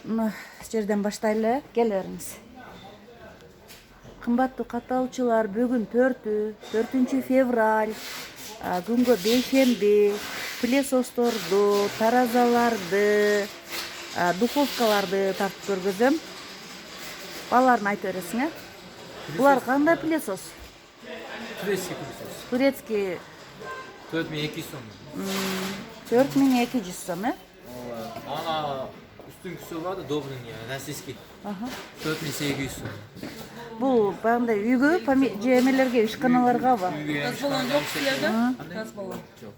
Мына жерден баштайлы, келиңиз. Кымбаттуу катталуучулар, бүгүн 4 февраль, күнгө бейшемби, пылесосторду, таразаларды, духовкаларды тартып көргөзөм. Балаларына айтып бересиң, э? Булар кандай пылесос? Турецкий пылесос. Турецкий 4200 сом. 4200 сом, э? Ана үстүңкүсү бар да, добрый, российский. 4800 сом. Бул баягындай үйгө, же эмелерге, ишканаларгабы? Газ баллон жок силерде? Газ баллон жок.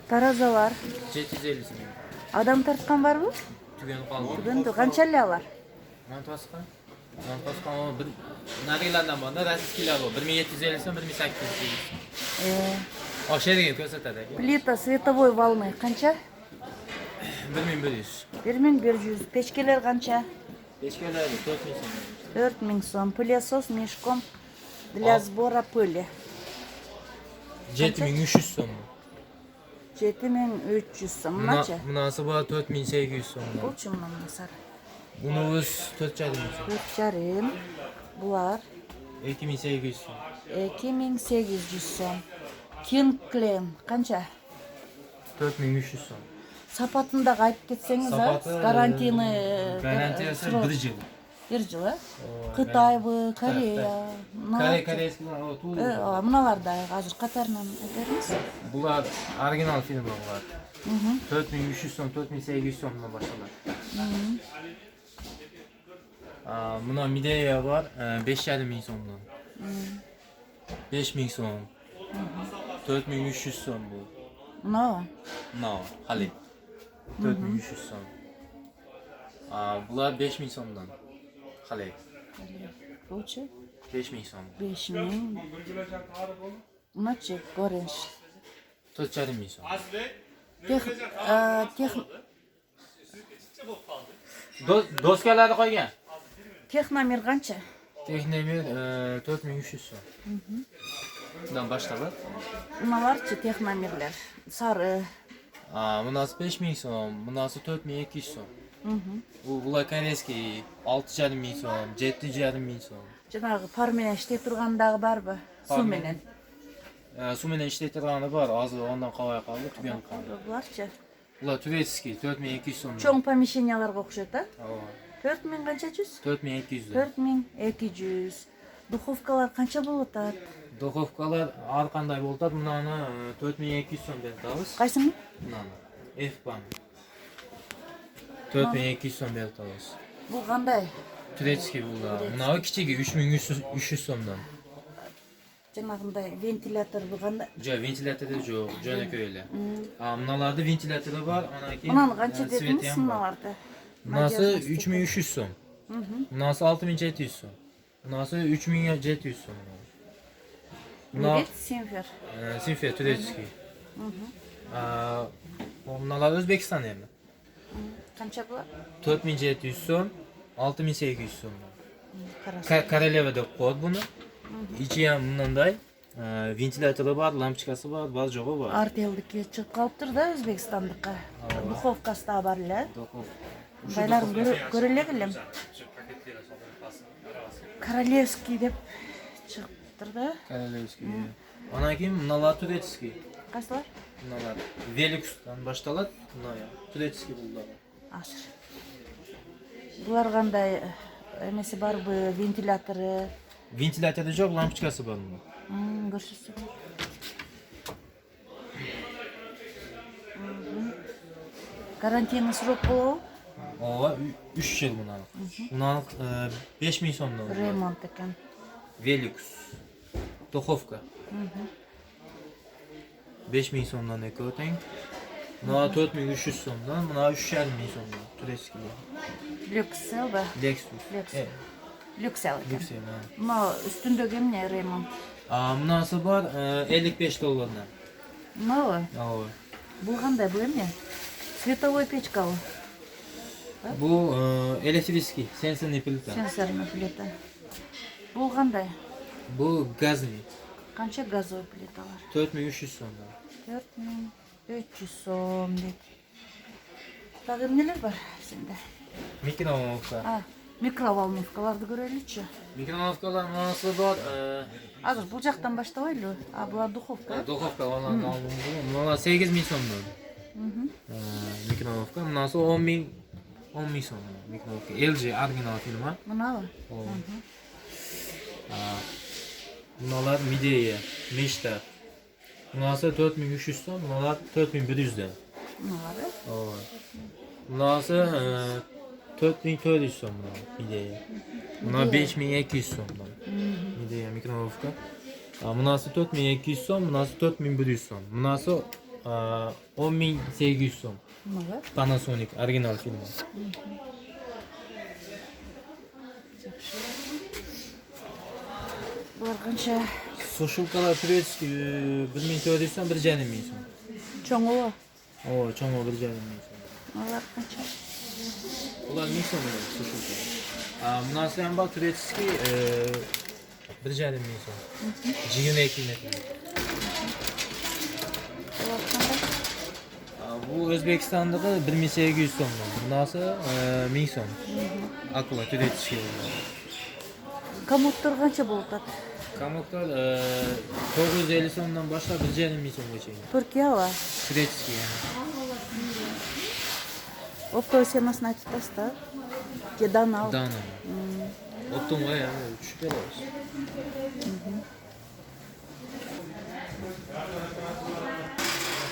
Таразалар 750 сом. адам тарткан барбы? Түгөнүп калды. Түгөндү канча эле алар? Монтаска бир нарилардан бар да, российскийлер бар. 1750 сом, 1850 сом. Ошерге көрсөтөт. Плита световой волны канча? 1100. 1100. Печкелер канча? Печкелер 4000 сом. 4000 сом. Пылесос мешком для сбора пыли. 7300 сом. 7300 сом. Мыначы? Мынасы бар 4800 сом. Булчу мына сары. Bunun 4,5 сом. 4,5. Булар 2800 сом. 2800 сом. Кинклен канча? 4300 сом. Сапатын дагы айтып кетсеңиз, гарантиясы 1 жыл. 1 жыл, э? Кытайбы, Корея. Корейский туулу. Мыналарды азыр катарынан айтермиз. Булар оригинал фильмдер булар. 4300 сом, 4800 сомдон башталат. Мына Midea бар, 5500 сомдон. 5000 сом. 4300 сом бул. Мына хали. 4300 сом. Булар 5000 сомдон. Хали. Булчу 5000 сом. 5000. Мыначы горенш. 4,5 сом. Доскаларды койгон. Техномер канча? Техномер 4300 сом. Мындан башталат. Мыналарчы техномерлер. Сары. Мынасы 5000 сом, мынасы 4200 сом. Булар корейский 6500 сом, 7500 сом. Жанагы пар менен иштеп тургандагы барбы? Суу менен. Суу менен иштеп турганы бар, азыр ондан кабай калды, түгөнүп калды. Буларчы? Булар турецкий 4200 сом. Чоң помещенияларга окшойт, а? Ооба. 4000 канча жүз? 4200. 4200. Духовкалар канча болот атат? Духовкалар ар кандай болуп атат, мынаны 4200 сом берип атабыз. Кайсыны? Мынаны. F-бан. 4200 сом берип атабыз. Бул кандай? Турецкий булар. Мынабы кичиги 3300 сомдон. Жанагындай вентиляторду кандай? Жок, вентилятору жок, жөнөкөй эле. Мыналарды вентилятору бар, анан кийин Мынаны канча дедиңиз мыналарды? Мынасы 3300 сом. Мынасы 6700 сом. Мынасы 3700 сом. Мына Симфер. Симфер турецкий. Мыналар Өзбекстан эми. Канча булат? 4700 сом, 6800 сом. Караса. Королева деп коет буну. Ичи мындай вентилятору бар, лампочкасы бар, бар жогу бар. Артелдики чыгып калыптыр да Өзбекстандыкка. Духовкасы да бар эле. Духовка. Байларын көрө элек элем. Королевский деп чыгыптыр да. Королевский. Анан кийин мыналар турецкий. Кайсылар? Мыналар Великустан башталат, мына турецкий булдар. Азыр. Булар кандай эмеси барбы, вентилятору? Вентилятору жок, лампочкасы бар мунун. Көрсөтсө. Гарантияны срок болобу? Ооба, 3 жыл мунан. Мунан 5000 сомдон. Ремонт экен. Великус. Духовка. 5000 сомдон экөө тең. Мына 4300 сомдон, мына 3500 сомдон. Турецкий. Люксел ба? Lexus. Люксел экен. Lexus. Мына үстүндөгү эмне ремонт? Мынасы бар 55 доллардан. Мынабы? Ооба. Бул кандай, бул эмне? Световой печкабы? Бул электрический, сенсорный плита. Сенсорный плита. Бул кандай? Бул газовый. Канча газовый плиталар? 4300 сомдон. 4300 сом дейт. Дагы эмнелер бар сенде? Mikrovolnovka. А, микроволновкаларды көреличи. Mikrovolnovkalar mınası var. Азыр бул жактан баштабайлы. А булар духовка. Duhovka olan aldım bunu. Bunlar 8 bin sonlu. Mikrovolnovka. Mınası 10 bin. 10 bin sonlu. Mikrovolnovka. LG orijinal firma. Мынабы? Bunlar Mideye, Mishta. Bunlar 4300 son, bunlar 4100 de. Мынабы? Bunlar 4400 son Mideye. Bunlar 5200 son. Mideye mikrovolnovka. Bunlar 4200 son, bunlar 4100 son. Bunlar 10800 son. Мынабы? Panasonic orijinal firma. Булар канча? Сушилкалар турецкий 1400 son, 1,5 bin son. Чоңго. O, çoğu 1,5 bin son. Алар канча? Ulan ne sanırım suşulka? Münaseben bak Turetski 1,5 bin son. Cigine kıymeti. Булар кандай? Bu Özbekistan'da 1800 son. Bundan 1000 son. Akula Turetski. Комоттор канча болуп атат? Kamuklar 950 sondan başla 1,5 bin son geçeyim. Түркияга. Turetski yani. Оптовый семасын айтып таста. Кедан ал. Dana. Optum var ya, şüphe olsun.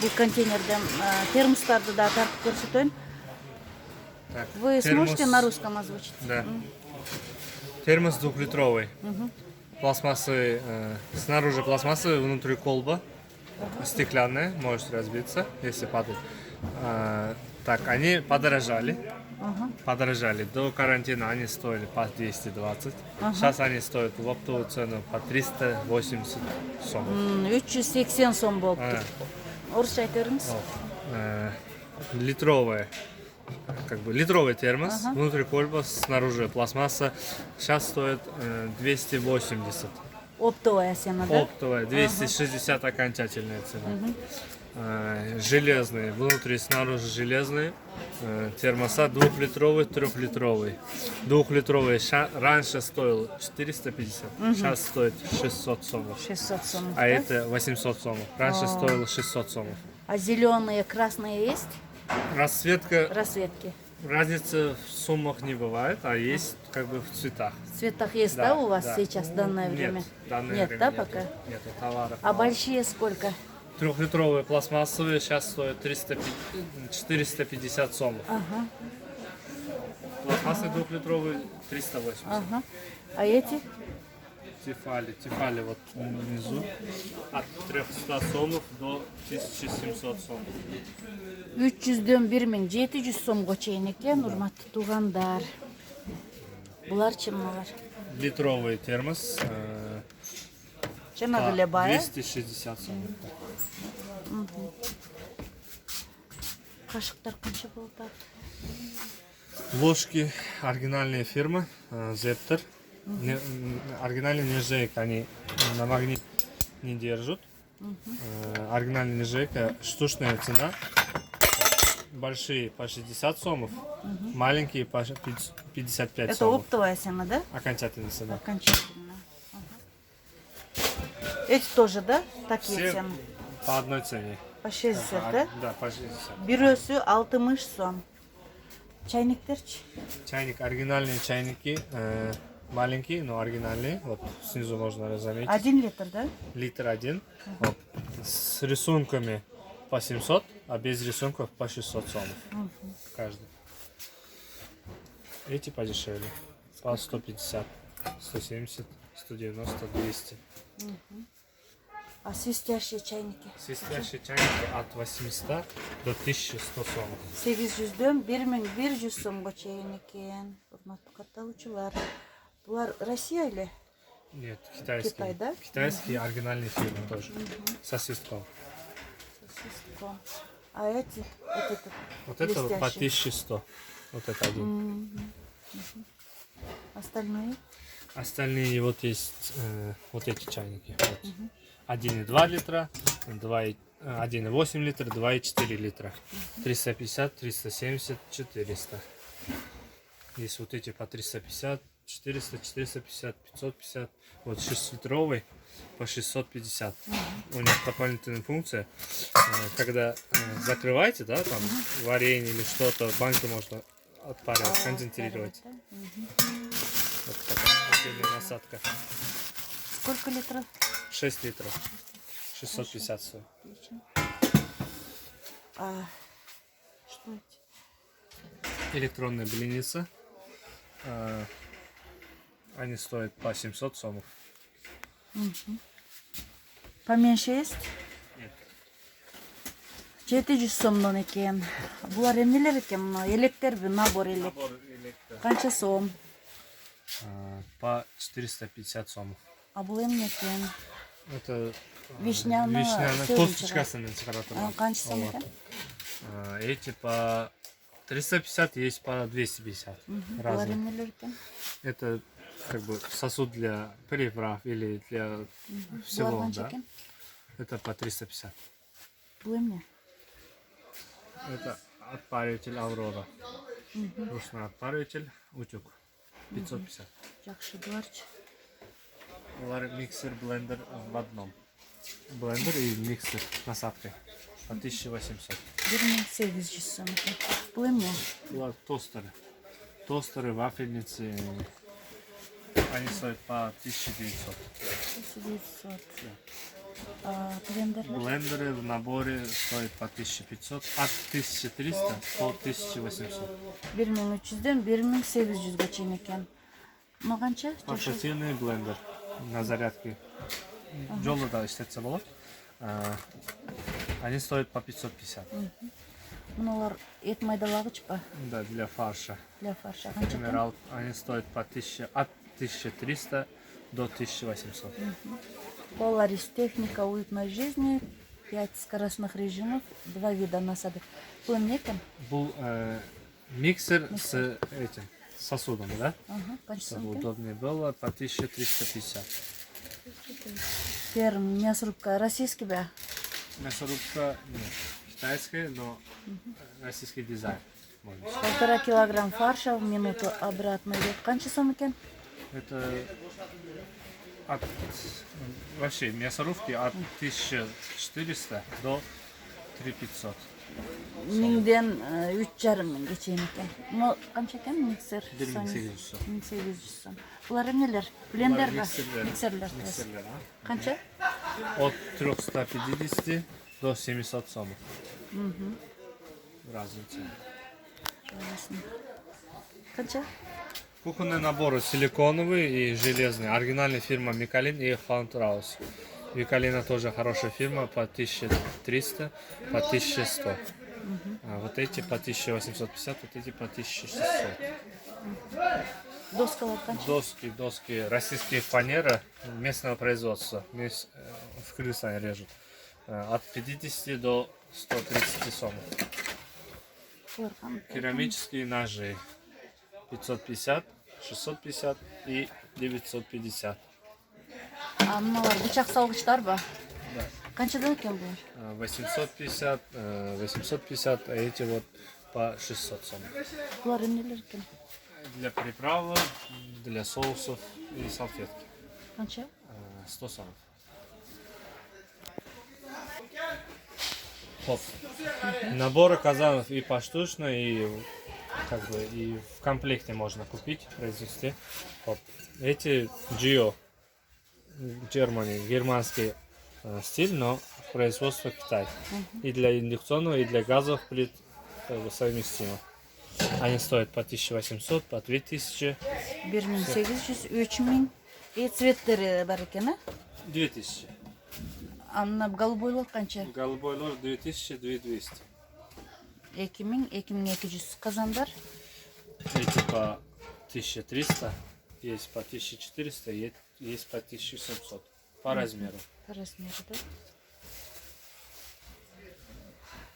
Бул контейнерден термостарды да тартып көрсөтөйүн. Так, Вы сможете термос- на русском озвучить? Да. Термос двухлитровый. Пластмассы, снаружи пластмассы, внутри колба. Стеклянная, может разбиться, если падает. Так, они подорожали. Подорожали. До карантина они стоили по 220. Сейчас они стоят в оптовую цену по 380 сом. 380 сом болуп А, кетти. Орусча айта бериңиз. Литровая. Как бы литровый термос, внутри колба, снаружи пластмасса. Сейчас стоит 280. Оптовая сема, да? Оптовая 260 окончательная цена. Железные, внутри, снаружи железные. Термоса двухлитровый, трехлитровый. Двухлитровый раньше стоил 450, сейчас стоит 600 сомов. 600 сом. А это 800 сомов. Раньше стоило 600 сомов. А зеленые, красные есть? Расцветка, Рассветки. разницы в суммах не бывает, а есть как бы в цветах. В цветах есть, да, у вас да. сейчас в данное Нет, время? в данное Нет, время да, нету. пока? Нету товаров. А большие сколько? Трехлитровые пластмассовые сейчас стоят 450 сомов. Ага, Пластмассы двухлитровые 380. ага. А эти? Тефали вот внизу от 300 сомов до 1700 сомов. 300-дөн 1700 сомго чейин экен, урматтуу туугандар. Булар чымалар? Литровый термос Жанагы эле баа, 260 сомов. кашыктар канча болуп атат? Ложки оригинальные фирмы Zepter. Оригинальный нержавейка, они на магнит не держат. Оригинальная нержавейка, штучная цена. Большие по 60 сомов, маленькие по 55 Это сомов. оптовая сема, да? Окончательная цена. Окончательно. Ага. Эти тоже, да? Такие Все семы? по одной цене. По 60, да? Да, по 60. Бирөөсү 60 сом. Чайниктерчи? Чайник, оригинальные чайники, маленькие, но оригинальные. Вот снизу можно заметить. 1 литр, да? Литр один. Вот. С рисунками по 700, а без рисунков по 600 сомов. Каждый. Эти подешевле. По 150, 170, 190, 200. А свистящие чайники? Свистящие чайники от 800 до 1100 сомов. 800-дөн 1100 сомго чейин экен. Урматтуу катталуучулар. Булар Россия или? Нет, китайские. Китай, да? Китайские оригинальные фирмы тоже. Со свистком. Сосиско. А эти? Вот этот Вот это вот по блестящий. 1100. Вот это один. Остальные? Остальные вот есть вот эти чайники. Вот. 1,2 литра, 1,8 литра, 2,4 литра. 350, 370, 400. Есть вот эти по 350, 400, 450, 550. Вот 6-литровый по 650. У них дополнительная функция. Когда закрываете, да, там варенье или что-то, банки можно отпаривать, концентрировать. Вот такая отдельная насадка. Сколько литров? 6 литров. 650 стоит. Отлично. А что эти? Электронная блинница. Они стоят по 700 сомов. Поменьше есть? Нет. 700 сомнан экен. Булар эмнелер экен? Мына электер набор элек. Набор электро. Канча сом? По 450 сомов. А бул эмне экен? Это Вишняна косточкасының шығаратын. Канча сом экен? Эти по 350, есть по 250. Булар Разные. эмнелер экен? Это как бы сосуд для приправ или для Булар всего, канча да? экен? Это по 350. Бул эмне? Это отпариватель Аврора. Ручной отпариватель, утюг. 550. Жакшы буларчы. Олар миксер, блендер в одном. Блендер и миксер насадкой. По 1800. 1800 сом экен. Бул эмне? Олар тостеры. Тостеры, вафельницы. Они стоят по 1900. 1900. А блендер? Блендеры в наборе стоят по 1500. От 1300 по 1800. 1300-ден 1800-га чейин экен. Мына канча? Портативный блендер на зарядке. Жолда иштетсе болот. Они стоят по 550. Мыналар эт майдалагыч па? Да, для фарша. Для фарша. Канча экен? Генерал, они стоят по 1000, от 1300 до 1800. Polaris техника уютной жизни, 5 скоростных режимов, 2 вида насадок. Бул эмне экен? Был миксер с этим сосудом, да? Ага, канча сом Чтобы экен? удобнее было, по 1350. Ферм, мясорубка российский бе? Мясорубка нет, китайская, но российский дизайн. Можно сказать. 1,5 килограмм фарша в минуту обратно идет. Канча сом экен? Это от вообще мясорубки от 1400 до 3500. 1000ден 3,5 чейин экен. Мына канча экен миксер? 1800 сом. 1800 сом. Булар эмнелер? Блендер ба? Миксерлер. Миксерлер. Миксерлер, а? Канча? От 350 до 700 сомов. Разница. Ясно. Канча? Кухонные наборы силиконовые и железные. Оригинальная фирма Микалин и Хаунтраус. Микалина тоже хорошая фирма, по 1300, по 1100. А вот эти по 1850, вот эти по 1600. Доскалар канча? Доски, российские фанера местного производства. В Кыргызстане режут. От 50 до 130 сомов. Булар кандай? Керамические ножи 550, 650 и 950. А мыналар бычак салгычтар ба? Да. Канчадан экен булар? 850, 850, а эти вот по 600 сомов. Булар эмнелер экен? Для приправы, для соусов и салфетки. Канча? 100 сомов. Хоп. Наборы казанов и поштучно, и как бы и в комплекте можно купить, произвести. Хоп. Эти Gio, Germany, германский стиль, но производство Китай. И для индукционного, и для газовых плит как бы совместимо. Они стоят по 1800, по 2000, 1800, 3000. И цветтери бар экен, а? 2000. А мына голубойлор канча? Голубойлор 2000, 2200. 2000, 2200. Казандар? Эти по 1300, есть по 1400, есть по 1700. По размеру. По размеру, да?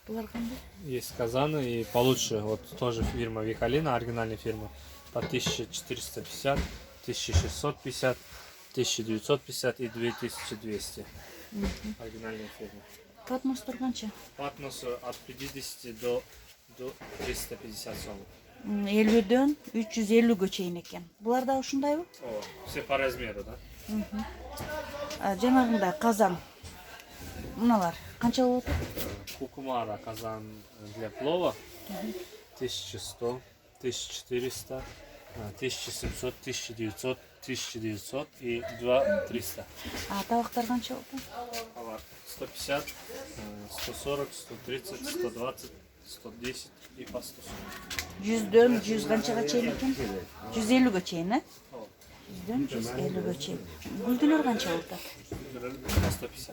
Булар кандай? Есть казаны и получше. Вот тоже фирма Викалина, оригинальная фирма. По 1450, 1650, 1950 и 2200. Оригинальная фирма. Патмостор канча? По относу от 50 до 350 сомов. 50'дөн 350'гө чейин экен. Булар да ушундайбы? Ооба, все по размеру, да. Жанагындай казан. Мыналар канча болот? Кукумара казан для плова 1100, 1400, 1700, 1900, 1900 и 2300. А табактар канча болот? Товар 150, 140, 130, 120, 110 и по 140. 100'дөн 100 канчага чейин экен? 150'гө чейин, э? 100'дөн 150'гө чейин. Гүлдүлөр канча болот? По 150.